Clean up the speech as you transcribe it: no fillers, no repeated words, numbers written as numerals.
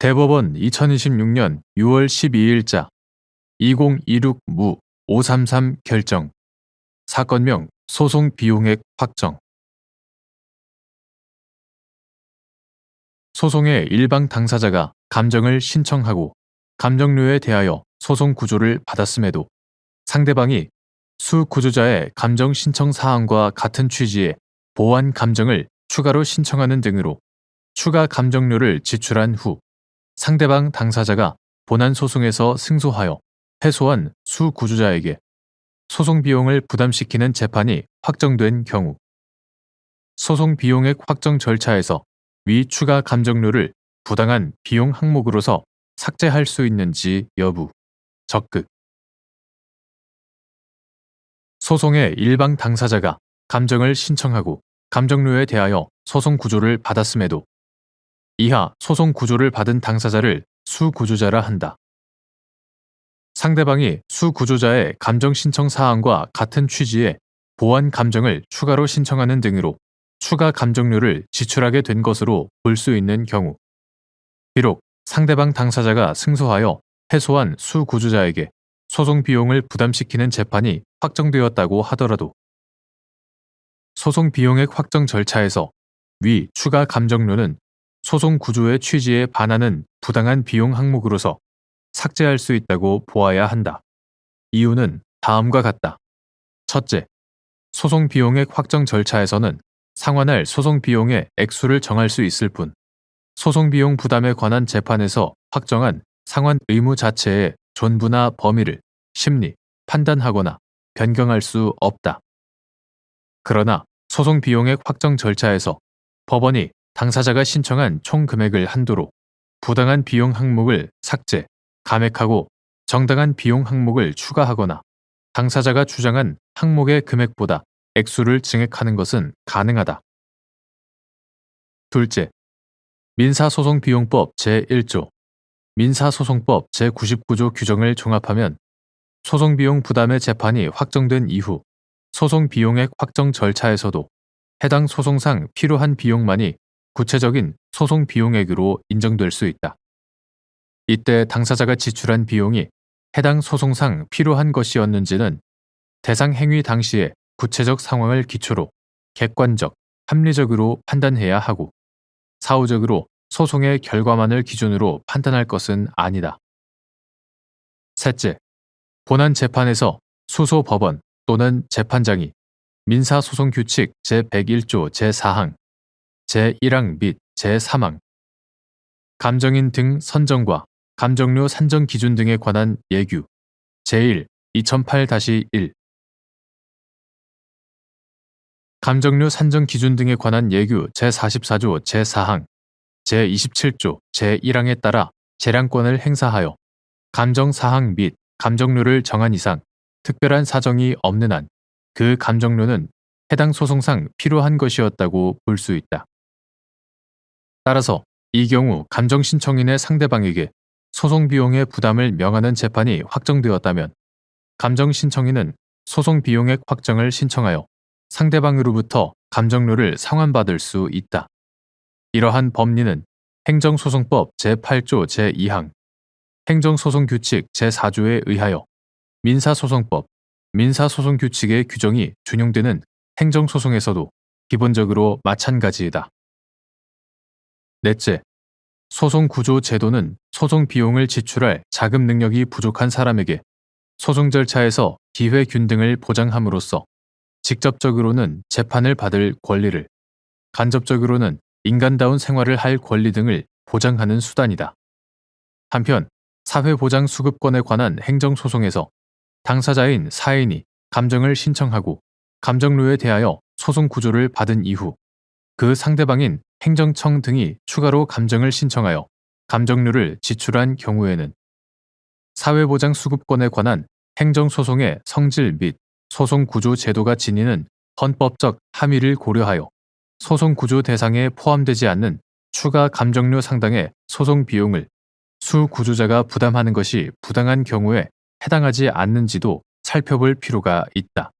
대법원 2026년 6월 12일자 2026무 533 결정. 사건명 소송 비용액 확정. 소송의 일방 당사자가 감정을 신청하고 감정료에 대하여 소송 구조를 받았음에도 상대방이 수 구조자의 감정 신청 사항과 같은 취지의 보완 감정을 추가로 신청하는 등으로 추가 감정료를 지출한 후 상대방 당사자가 본안 소송에서 승소하여 패소한 수 구조자에게 소송 비용을 부담시키는 재판이 확정된 경우 소송 비용액 확정 절차에서 위 추가 감정료를 부당한 비용 항목으로서 삭제할 수 있는지 여부. 적극. 소송의 일방 당사자가 감정을 신청하고 감정료에 대하여 소송 구조를 받았음에도 이하 소송 구조를 받은 당사자를 수구조자라 한다. 상대방이 수구조자의 감정 신청 사항과 같은 취지의 보완 감정을 추가로 신청하는 등으로 추가 감정료를 지출하게 된 것으로 볼 수 있는 경우 비록 상대방 당사자가 승소하여 패소한 수구조자에게 소송 비용을 부담시키는 재판이 확정되었다고 하더라도 소송 비용액 확정 절차에서 위 추가 감정료는 소송 구조의 취지에 반하는 부당한 비용 항목으로서 삭제할 수 있다고 보아야 한다. 이유는 다음과 같다. 첫째, 소송 비용액 확정 절차에서는 상환할 소송 비용의 액수를 정할 수 있을 뿐 소송 비용 부담에 관한 재판에서 확정한 상환 의무 자체의 존부나 범위를 심리, 판단하거나 변경할 수 없다. 그러나 소송 비용액 확정 절차에서 법원이 당사자가 신청한 총 금액을 한도로 부당한 비용 항목을 삭제, 감액하고 정당한 비용 항목을 추가하거나 당사자가 주장한 항목의 금액보다 액수를 증액하는 것은 가능하다. 둘째, 민사소송비용법 제1조, 민사소송법 제99조 규정을 종합하면 소송비용 부담의 재판이 확정된 이후 소송비용액 확정 절차에서도 해당 소송상 필요한 비용만이 구체적인 소송비용액으로 인정될 수 있다. 이때 당사자가 지출한 비용이 해당 소송상 필요한 것이었는지는 대상 행위 당시의 구체적 상황을 기초로 객관적, 합리적으로 판단해야 하고 사후적으로 소송의 결과만을 기준으로 판단할 것은 아니다. 셋째, 본안 재판에서 수소법원 또는 재판장이 민사소송규칙 제101조 제4항, 제1항 및 제3항, 감정인 등 선정과 감정료 산정 기준 등에 관한 예규 제1, 2008-1, 감정료 산정 기준 등에 관한 예규 제44조 제4항, 제27조 제1항에 따라 재량권을 행사하여 감정 사항 및 감정료를 정한 이상 특별한 사정이 없는 한 그 감정료는 해당 소송상 필요한 것이었다고 볼 수 있다. 따라서 이 경우 감정 신청인의 상대방에게 소송 비용의 부담을 명하는 재판이 확정되었다면 감정 신청인은 소송 비용액 확정을 신청하여 상대방으로부터 감정료를 상환받을 수 있다. 이러한 법리는 행정소송법 제8조 제2항, 행정소송규칙 제4조에 의하여 민사소송법, 민사소송규칙의 규정이 준용되는 행정소송에서도 기본적으로 마찬가지이다. 넷째, 소송구조 제도는 소송 비용을 지출할 자금 능력이 부족한 사람에게 소송 절차에서 기회 균등을 보장함으로써 직접적으로는 재판을 받을 권리를, 간접적으로는 인간다운 생활을 할 권리 등을 보장하는 수단이다. 한편 사회보장수급권에 관한 행정소송에서 당사자인 사인이 감정을 신청하고 감정료에 대하여 소송 구조를 받은 이후 그 상대방인 행정청 등이 추가로 감정을 신청하여 감정료를 지출한 경우에는 사회보장수급권에 관한 행정소송의 성질 및 소송구조 제도가 지니는 헌법적 함의를 고려하여 소송구조 대상에 포함되지 않는 추가 감정료 상당의 소송 비용을 수구조자가 부담하는 것이 부당한 경우에 해당하지 않는지도 살펴볼 필요가 있다.